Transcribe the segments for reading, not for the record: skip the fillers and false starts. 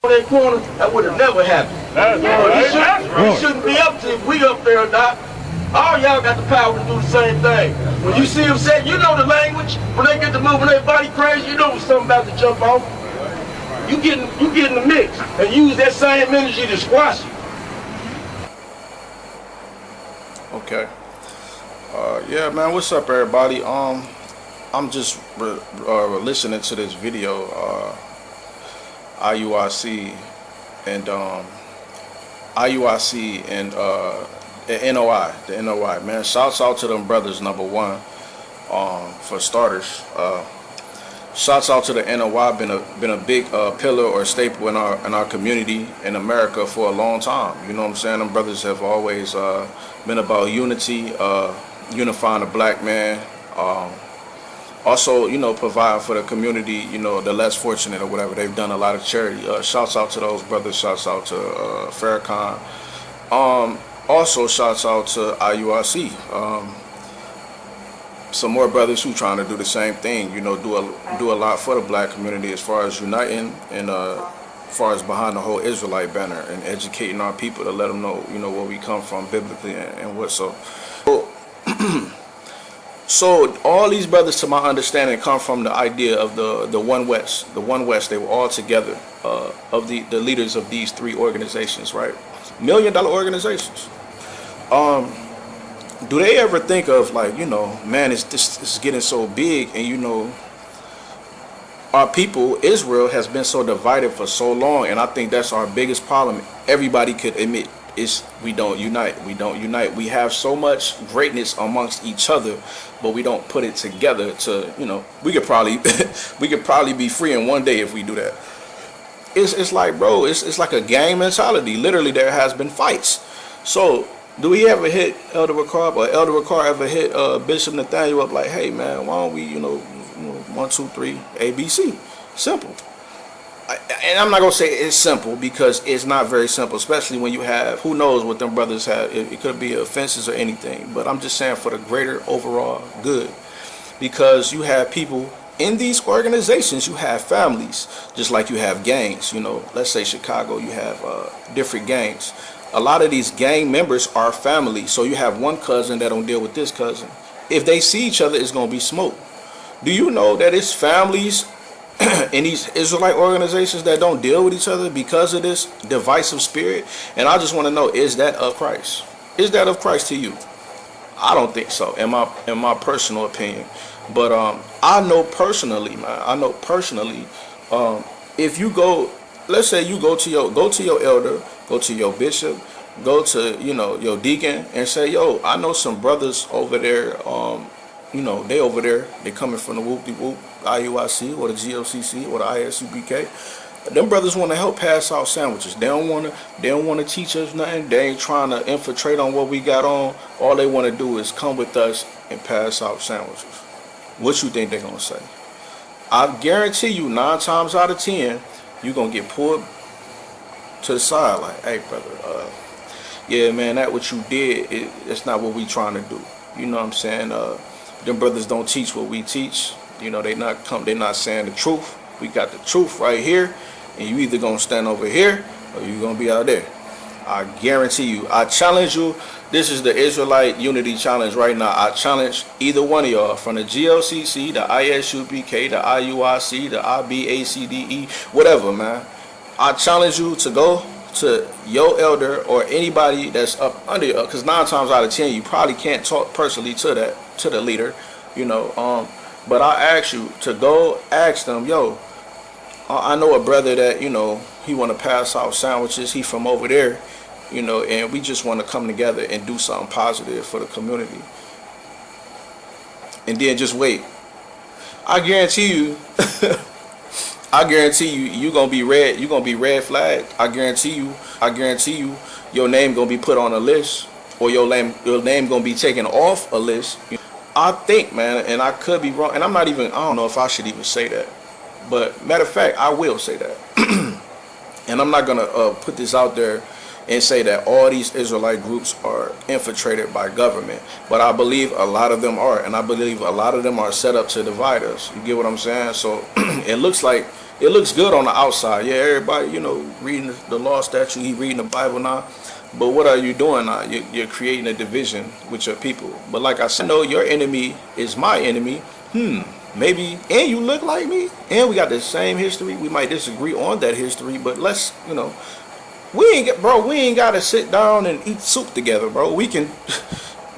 that corner, that would have never happened. We shouldn't be up to if we up there or not. All y'all got the power to do the same thing. When you see them say, you know the language. When they get to moving their body crazy, you know when something about to jump off. You get in the mix and use that same energy to squash it. Okay. Yeah, man. What's up, everybody? I'm just listening to this video. IUIC and the NOI, man. Shouts out to them brothers, number one. For starters, shouts out to the NOI. Been a big pillar or staple in our community in America for a long time. You know what I'm saying? Them brothers have always been about unity, unifying the black man. Also, you know, provide for the community, you know, the less fortunate or whatever. They've done a lot of charity. Shouts out to those brothers. Shouts out to Farrakhan. Also, shouts out to IUIC. Some more brothers who trying to do the same thing. You know, do a lot for the black community as far as uniting and as far as behind the whole Israelite banner and educating our people to let them know, you know, where we come from biblically and what so. So all these brothers, to my understanding, come from the idea of the One West. The One West, they were all together, of the leaders of these three organizations, right? $1 million organizations. Do they ever think of, like, you know, man, it's getting so big, and, you know, our people, Israel, has been so divided for so long, and I think that's our biggest problem. Everybody could admit is we don't unite. We have so much greatness amongst each other, but we don't put it together to, you know, we could probably be free in one day if we do that. It's like, bro, it's like a gang mentality. Literally, there has been fights. So do we ever hit Elder Ricard, or Elder Ricard ever hit Bishop Nathaniel up like, hey man, why don't we, you know 1, 2, 3, ABC? Simple. And I'm not going to say it's simple, because it's not very simple, especially when you have, who knows what them brothers have. It could be offenses or anything, but I'm just saying for the greater overall good, because you have people in these organizations, you have families, just like you have gangs. You know, let's say Chicago, you have different gangs. A lot of these gang members are family, so you have one cousin that don't deal with this cousin. If they see each other, it's going to be smoke. Do you know that it's families in these Israelite organizations that don't deal with each other because of this divisive spirit? And I just want to know, is that of Christ? Is that of Christ to you? I don't think so, in my personal opinion. But I know personally, man. I know personally, if you go, let's say you go to your elder, go to your bishop, go to, you know, your deacon, and say, yo, I know some brothers over there. You know, they over there, they coming from the whoop-de-whoop, IUIC or the GOCC or the ISUBK. Them brothers want to help pass out sandwiches. They don't want to teach us nothing. They ain't trying to infiltrate on what we got on. All they want to do is come with us and pass out sandwiches. What you think they're gonna say? I guarantee you, 9 times out of 10, you're gonna get pulled to the side like, hey brother, yeah man, that what you did, it's not what we trying to do. You know what I'm saying? Them brothers don't teach what we teach. You know, they're not saying the truth. We got the truth right here, and you either gonna stand over here or you gonna be out there. I guarantee you. I challenge you. This is the Israelite Unity Challenge right now. I challenge either one of y'all, from the GLCC, the ISUBK, the IUIC, the IBACDE, whatever, man. I challenge you to go to your elder or anybody that's up under you, because 9 times out of 10 you probably can't talk personally to the leader, you know. But I ask you to go ask them, yo, I know a brother that, you know, he want to pass out sandwiches. He from over there, you know, and we just want to come together and do something positive for the community. And then just wait. I guarantee you. You're gonna be red flagged. I guarantee you your name gonna be put on a list, or your name gonna be taken off a list. I think, man, and I could be wrong, and I don't know if I should even say that, but matter of fact, I will say that. And I'm not gonna put this out there and say that all these Israelite groups are infiltrated by government, but I believe a lot of them are, and I believe a lot of them are set up to divide us. You get what I'm saying? So it looks like it looks good on the outside. Yeah, everybody, you know, reading the law, statute, he reading the Bible now. But what are you doing now? You're creating a division with your people. But like I said, no, your enemy is my enemy. Maybe, and you look like me, and we got the same history. We might disagree on that history, but let's, you know, we ain't gotta sit down and eat soup together, bro. We can.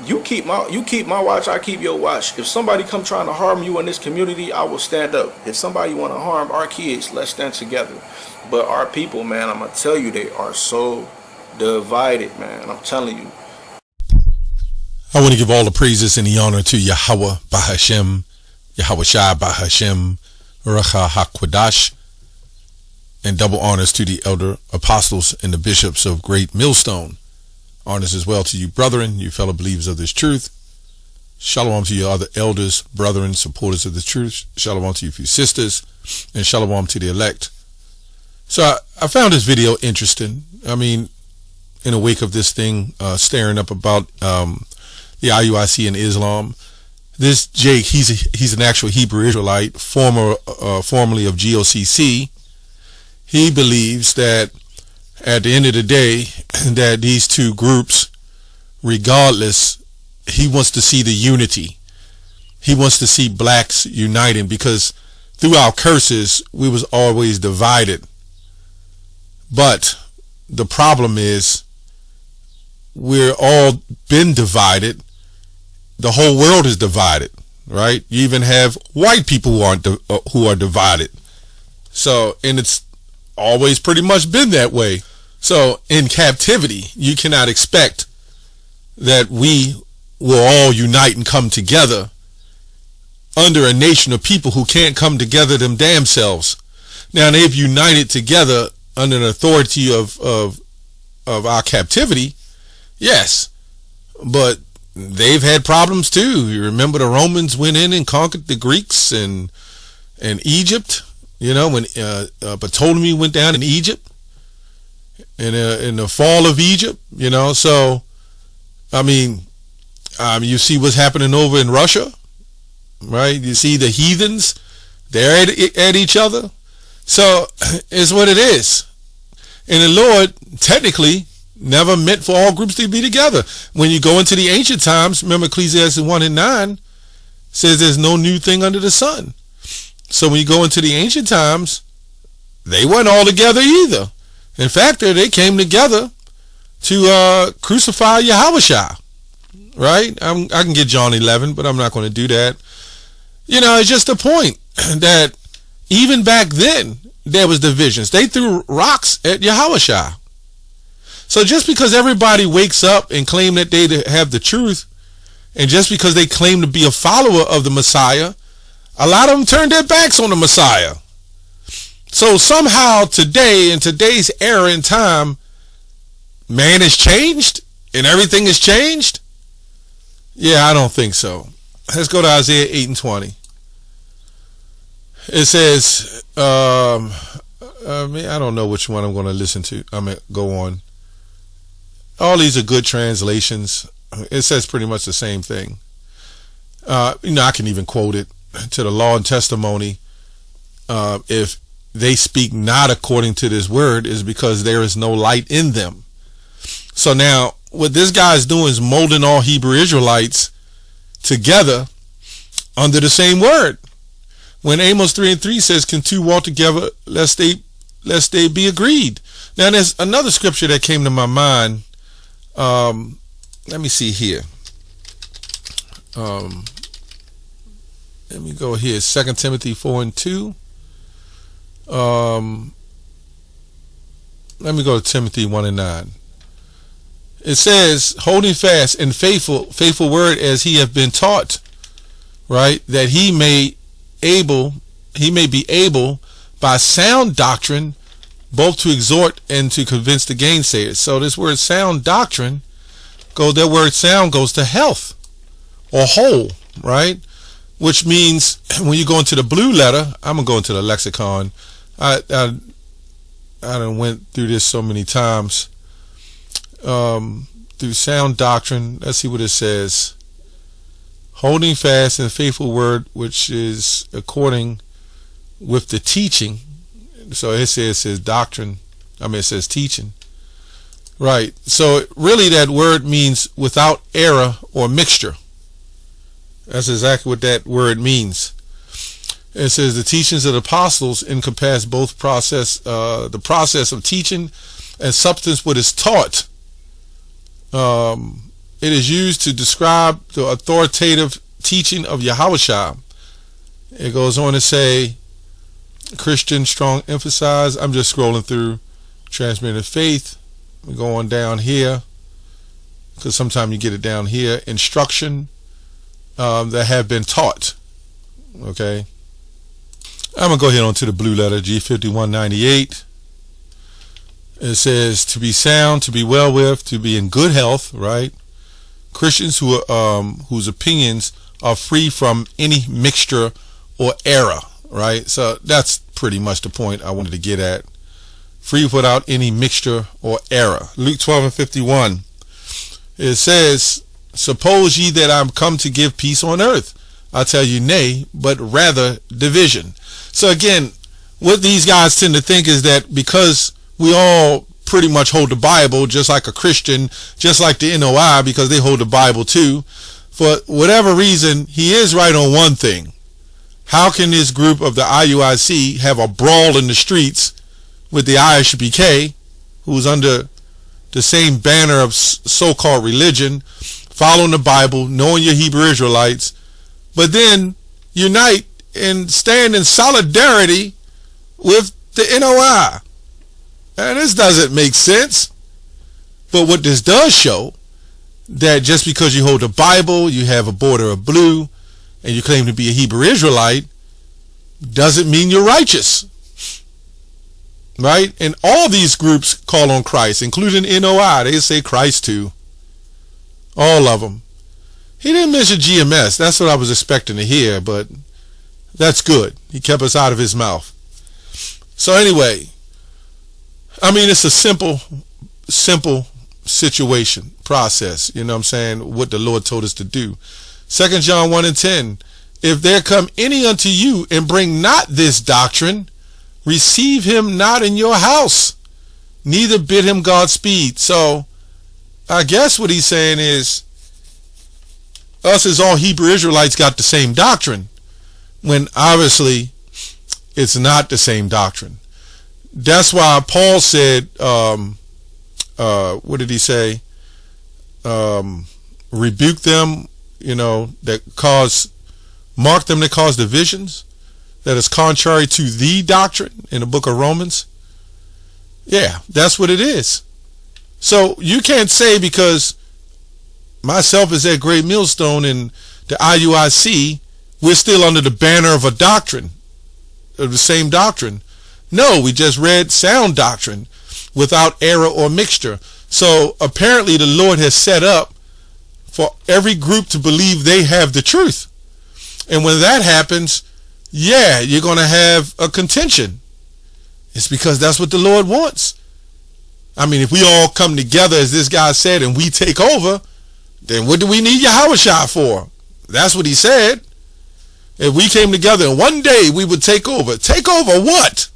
You keep my watch, I keep your watch. If somebody come trying to harm you in this community, I will stand up. If somebody want to harm our kids, let's stand together. But our people, man, I'm gonna tell you, they are so divided, man. I'm telling you. I want to give all the praises and the honor to Yahweh Bahashem, Yahweh Shai Bahashem, Racha HaKwadash, and double honors to the elder apostles and the bishops of Great Millstone. Honors as well to you, brethren, you fellow believers of this truth. Shalom to your other elders, brethren, supporters of the truth. Shalom to you few sisters, and shalom to the elect. So I found this video interesting. I mean, in the wake of this thing, staring up about the IUIC and Islam. This Jake, he's an actual Hebrew Israelite, formerly of GOCC. He believes that at the end of the day, that these two groups, regardless, he wants to see the unity. He wants to see blacks uniting, because through our curses, we was always divided. But the problem is, we're all been divided. The whole world is divided, right? You even have white people who are divided. So, and it's always pretty much been that way. So in captivity, you cannot expect that we will all unite and come together under a nation of people who can't come together them damn selves. Now they've united together under the authority of our captivity, yes, but they've had problems too. You remember the Romans went in and conquered the Greeks and Egypt. You know, when Ptolemy went down in Egypt, in the fall of Egypt, you know. So, I mean, you see what's happening over in Russia, right? You see the heathens, they're at each other. So, it's what it is. And the Lord, technically, never meant for all groups to be together. When you go into the ancient times, remember Ecclesiastes 1:9 says there's no new thing under the sun. So when you go into the ancient times, they weren't all together either. In fact, they came together to crucify Yahushua, right? I can get John 11, but I'm not going to do that. You know, it's just a point that even back then, there was divisions. They threw rocks at Yahushua. So just because everybody wakes up and claim that they have the truth, and just because they claim to be a follower of the Messiah, a lot of them turned their backs on the Messiah. So somehow today, in today's era and time, man has changed and everything has changed? Yeah, I don't think so. Let's go to Isaiah 8:20. It says, I don't know which one I'm going to listen to. I'm going to go on. All these are good translations. It says pretty much the same thing. I can even quote it. To the law and testimony, if they speak not according to this word, is because there is no light in them. So now what this guy is doing is molding all Hebrew Israelites together under the same word. When Amos 3:3 says, can two walk together lest they be agreed? Now there's another scripture that came to my mind. Let me see here. Let me go here. 2 Timothy 4:2. Let me go to Timothy 1:9. It says, holding fast and faithful word as he have been taught, right? That he may be able by sound doctrine both to exhort and to convince the gainsayers. So this word sound doctrine, that word sound goes to health or whole, right? Which means when you go into the blue letter, I'm going to go into the lexicon. I done went through this so many times. Through sound doctrine, let's see what it says. Holding fast and faithful word, which is according with the teaching, So it says doctrine. It says teaching. Right. So really that word means without error or mixture. That's exactly what that word means. It says the teachings of the apostles encompass both the process of teaching and substance what is taught. It is used to describe the authoritative teaching of Yahushua. It goes on to say, Christian strong emphasize. I'm just scrolling through transmitted faith. We go on down here because sometimes you get it down here. Instruction that have been taught. Okay. I'm going to go ahead on to the blue letter, G5198. It says to be sound, to be well with, to be in good health, right? Christians who are, whose opinions are free from any mixture or error, right? So that's pretty much the point I wanted to get at. Free without any mixture or error. Luke 12:51. It says, suppose ye that I am come to give peace on earth. I tell you nay, but rather division. So again, what these guys tend to think is that because we all pretty much hold the Bible, just like a Christian, just like the NOI, because they hold the Bible too, for whatever reason, he is right on one thing. How can this group of the IUIC have a brawl in the streets with the ISBK, who's under the same banner of so-called religion, following the Bible, knowing your Hebrew Israelites, but then unite and stand in solidarity with the NOI? And this doesn't make sense. But what this does show, that just because you hold the Bible, you have a border of blue, and you claim to be a Hebrew Israelite, doesn't mean you're righteous. Right? And all these groups call on Christ, including NOI. They say Christ too. All of them. He didn't mention GMS. That's what I was expecting to hear, but that's good. He kept us out of his mouth. So anyway, it's a simple situation, process. You know what I'm saying? What the Lord told us to do. 2 John 1:10. If there come any unto you and bring not this doctrine, receive him not in your house, neither bid him Godspeed. So I guess what he's saying is, us as all Hebrew Israelites got the same doctrine, when obviously it's not the same doctrine. That's why Paul said, what did he say? Rebuke them, mark them that cause divisions, that is contrary to the doctrine in the book of Romans. Yeah, that's what it is. So you can't say because myself is at Great Millstone and the IUIC, we're still under the banner of a doctrine, of the same doctrine. No, we just read sound doctrine without error or mixture. So apparently the Lord has set up for every group to believe they have the truth. And when that happens, yeah, you're going to have a contention. It's because that's what the Lord wants. If we all come together, as this guy said, and we take over, then what do we need Yahushua for? That's what he said. If we came together and one day we would take over what?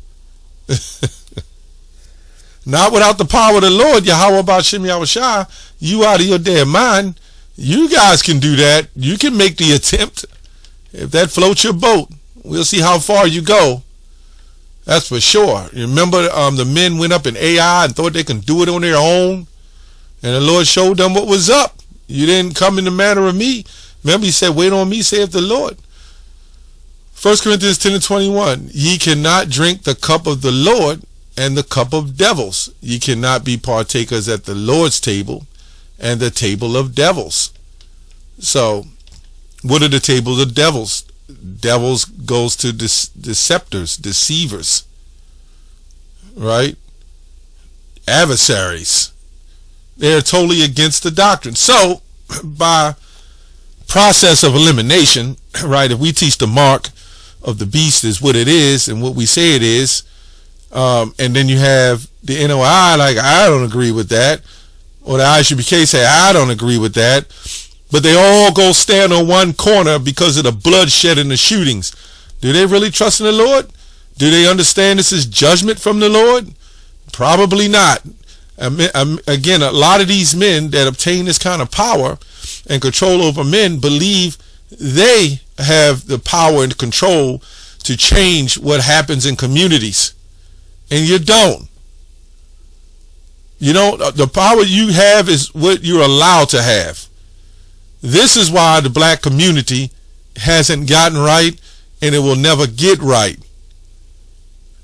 Not without the power of the Lord, Yahweh B'Shem Yahushua. You out of your damn mind. You guys can do that. You can make the attempt. If that floats your boat, we'll see how far you go. That's for sure. You remember the men went up in AI and thought they can do it on their own, and the Lord showed them what was up. You didn't come in the manner of me. Remember, he said, wait on me, saith the Lord. 1 Corinthians 10:21. Ye cannot drink the cup of the Lord and the cup of devils. Ye cannot be partakers at the Lord's table and the table of devils. So, what are the tables of devils? Devils goes to deceptors, deceivers, right? Adversaries. They're totally against the doctrine. So, by process of elimination, right, if we teach the mark of the beast is what it is and what we say it is, and then you have the NOI, like, I don't agree with that, or the ISBK say, I don't agree with that, but they all go stand on one corner because of the bloodshed and the shootings. Do they really trust in the Lord? Do they understand this is judgment from the Lord? Probably not. Again, a lot of these men that obtain this kind of power and control over men believe they have the power and control to change what happens in communities. And you don't. You know, the power you have is what you're allowed to have. This is why the black community hasn't gotten right, and it will never get right.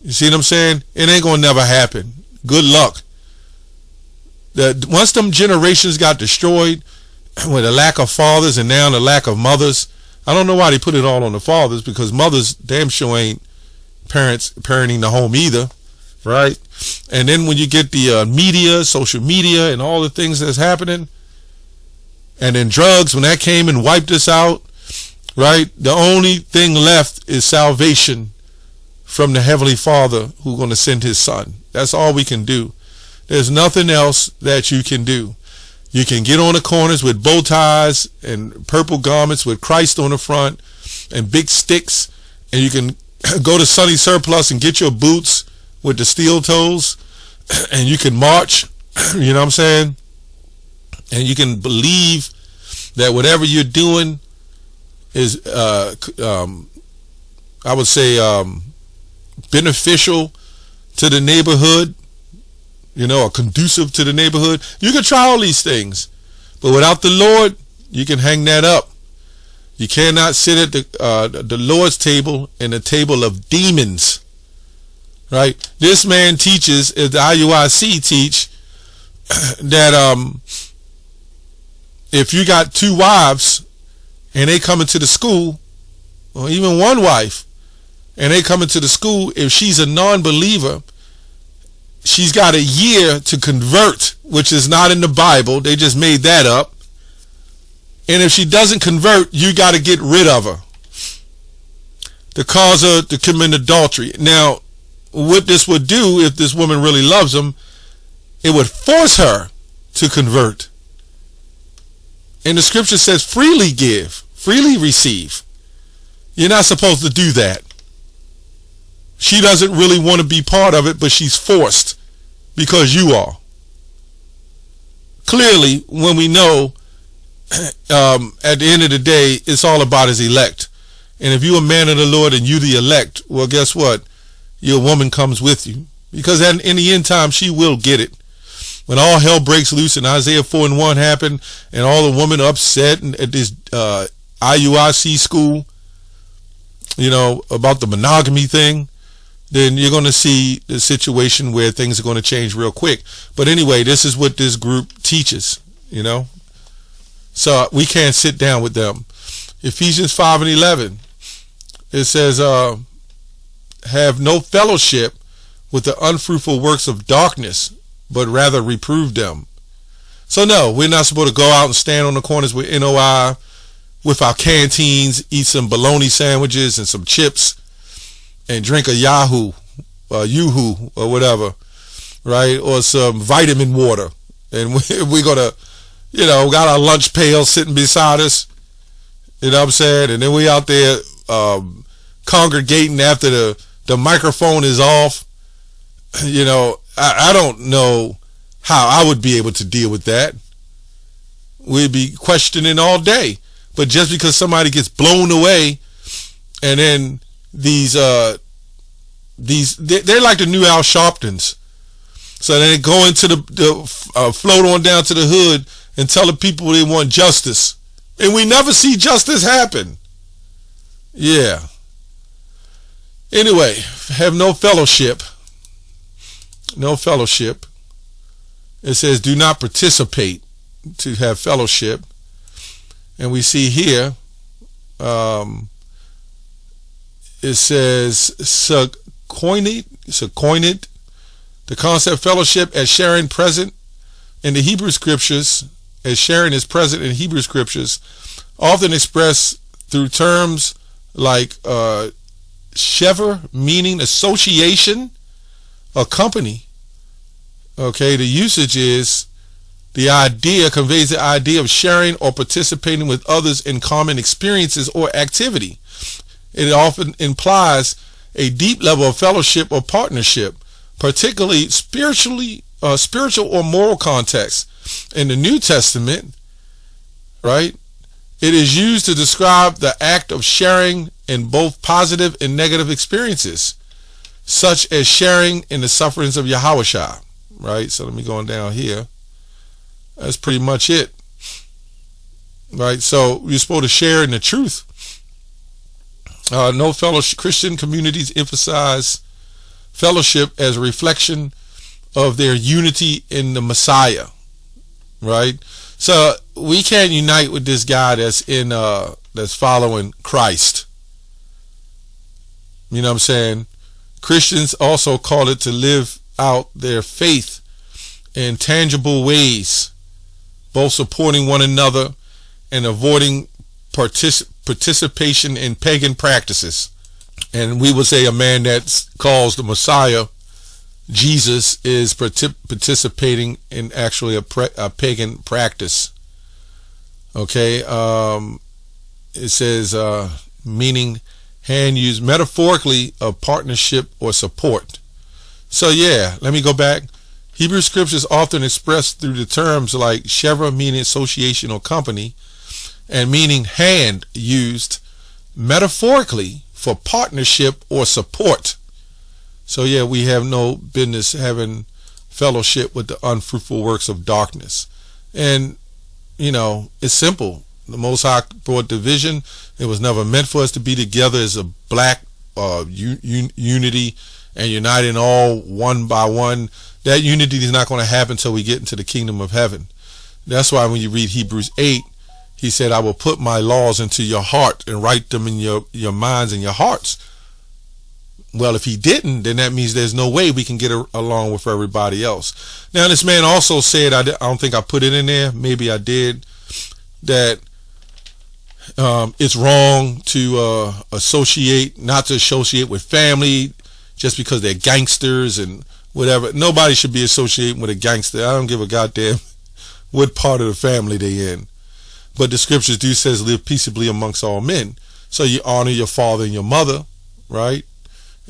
You see what I'm saying? It ain't gonna never happen. Good luck. Once them generations got destroyed with the lack of fathers and now the lack of mothers, I don't know why they put it all on the fathers, because mothers damn sure ain't parenting the home either, right? And then when you get the media, social media, and all the things that's happening, and then drugs, when that came and wiped us out, right? The only thing left is salvation from the Heavenly Father who's going to send his son. That's all we can do. There's nothing else that you can do. You can get on the corners with bow ties and purple garments with Christ on the front and big sticks, and you can go to Sunny Surplus and get your boots with the steel toes, and you can march, you know what I'm saying? And you can believe that whatever you're doing is, I would say, beneficial to the neighborhood, you know, or conducive to the neighborhood. You can try all these things, but without the Lord, you can hang that up. You cannot sit at the Lord's table and the table of demons, right? This man teaches, as the IUIC teach, that if you got two wives and they come into the school, or even one wife, and they come into the school, if she's a non-believer, she's got a year to convert, which is not in the Bible. They just made that up. And if she doesn't convert, you got to get rid of her to cause her to commit adultery. Now, what this would do, if this woman really loves him, it would force her to convert. And the scripture says, freely give, freely receive. You're not supposed to do that. She doesn't really want to be part of it, but she's forced because you are. Clearly, when we know, at the end of the day, it's all about his elect. And if you're a man of the Lord and you the elect, well, guess what? Your woman comes with you. Because in the end time, she will get it. When all hell breaks loose and Isaiah 4:1 happened, and all the women upset at this IUIC school, you know, about the monogamy thing, then you're going to see the situation where things are going to change real quick. But anyway, this is what this group teaches, you know. So we can't sit down with them. Ephesians 5:11, it says, have no fellowship with the unfruitful works of darkness, but rather reprove them. So no, we're not supposed to go out and stand on the corners with NOI, with our canteens, eat some bologna sandwiches and some chips, and drink a Yoo-hoo or whatever, right? Or some vitamin water. And we're going to, you know, got our lunch pail sitting beside us, you know what I'm saying? And then we out there congregating after the microphone is off. You know, I don't know how I would be able to deal with that. We'd be questioning all day. But just because somebody gets blown away, and then they're like the new Al Sharptons. So they go into the float on down to the hood and tell the people they want justice. And we never see justice happen. Yeah. Anyway, have no fellowship. No fellowship. It says do not participate, to have fellowship. And we see here, it says coined, the concept fellowship as sharing present in the Hebrew scriptures, as sharing is present in Hebrew scriptures, often expressed through terms like shever, meaning association, or company. Okay, the usage is conveys the idea of sharing or participating with others in common experiences or activity. It often implies a deep level of fellowship or partnership, particularly spiritual or moral context. In the New Testament, right, it is used to describe the act of sharing in both positive and negative experiences, such as sharing in the sufferings of Yahushua, right? So let me go on down here. That's pretty much it, right? So you're supposed to share in the truth. No fellowship. Christian communities emphasize fellowship as a reflection of their unity in the Messiah, right? So we can't unite with this guy that's following Christ. You know what I'm saying? Christians also call it to live out their faith in tangible ways, both supporting one another and avoiding participation in pagan practices. And we would say a man that calls the Messiah Jesus is participating in actually a pagan practice. Okay, it says meaning hand used metaphorically of partnership or support. So yeah, let me go back. Hebrew scriptures often expressed through the terms like sheva, meaning association or company, and meaning hand, used metaphorically for partnership or support. So yeah, we have no business having fellowship with the unfruitful works of darkness. And you know, it's simple. The Most High brought division. It was never meant for us to be together as a black unity and uniting all one by one. That unity is not going to happen until we get into the kingdom of heaven. That's why when you read Hebrews 8, he said, I will put my laws into your heart and write them in your minds and your hearts. Well, if he didn't, then that means there's no way we can get along with everybody else. Now, this man also said, I don't think I put it in there, maybe I did, that it's wrong to not to associate with family just because they're gangsters and whatever. Nobody should be associating with a gangster. I don't give a goddamn what part of the family they in. But the scriptures do says live peaceably amongst all men. So you honor your father and your mother, right?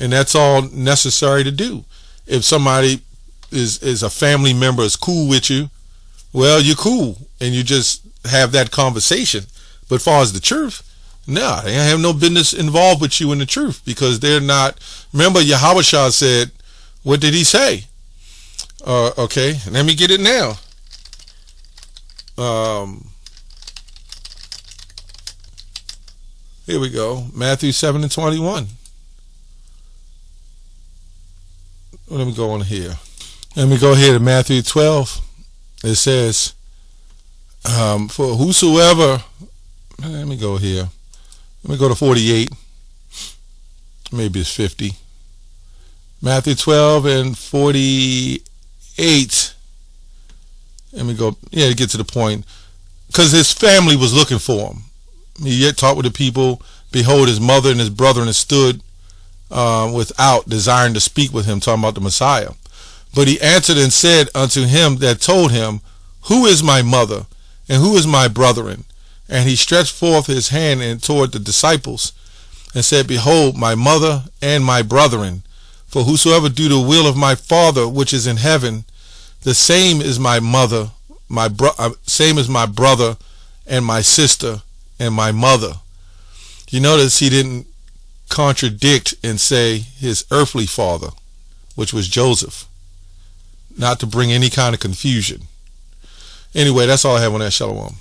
And that's all necessary to do. If somebody is a family member is cool with you, well, you're cool and you just have that conversation. But as far as the truth, no, they have no business involved with you in the truth, because they're not. Remember, Yahushua said, what did he say? Okay, let me get it now. Here we go. Matthew 7:21. Let me go on here. Let me go here to Matthew 12. It says, for whosoever, let me go here. Let me go to 48. Maybe it's 50. Matthew 12 and 48. Let me go, to get to the point. Because his family was looking for him. He yet talked with the people. Behold, his mother and his brethren stood without, desiring to speak with him, talking about the Messiah. But he answered and said unto him that told him, who is my mother, and who is my brethren? And he stretched forth his hand and toward the disciples, and said, behold, my mother and my brethren. For whosoever do the will of my Father which is in heaven, the same is my mother, same as my brother, and my sister, and my mother. You notice he didn't contradict and say his earthly father, which was Joseph, not to bring any kind of confusion. Anyway, that's all I have on that. Shalom.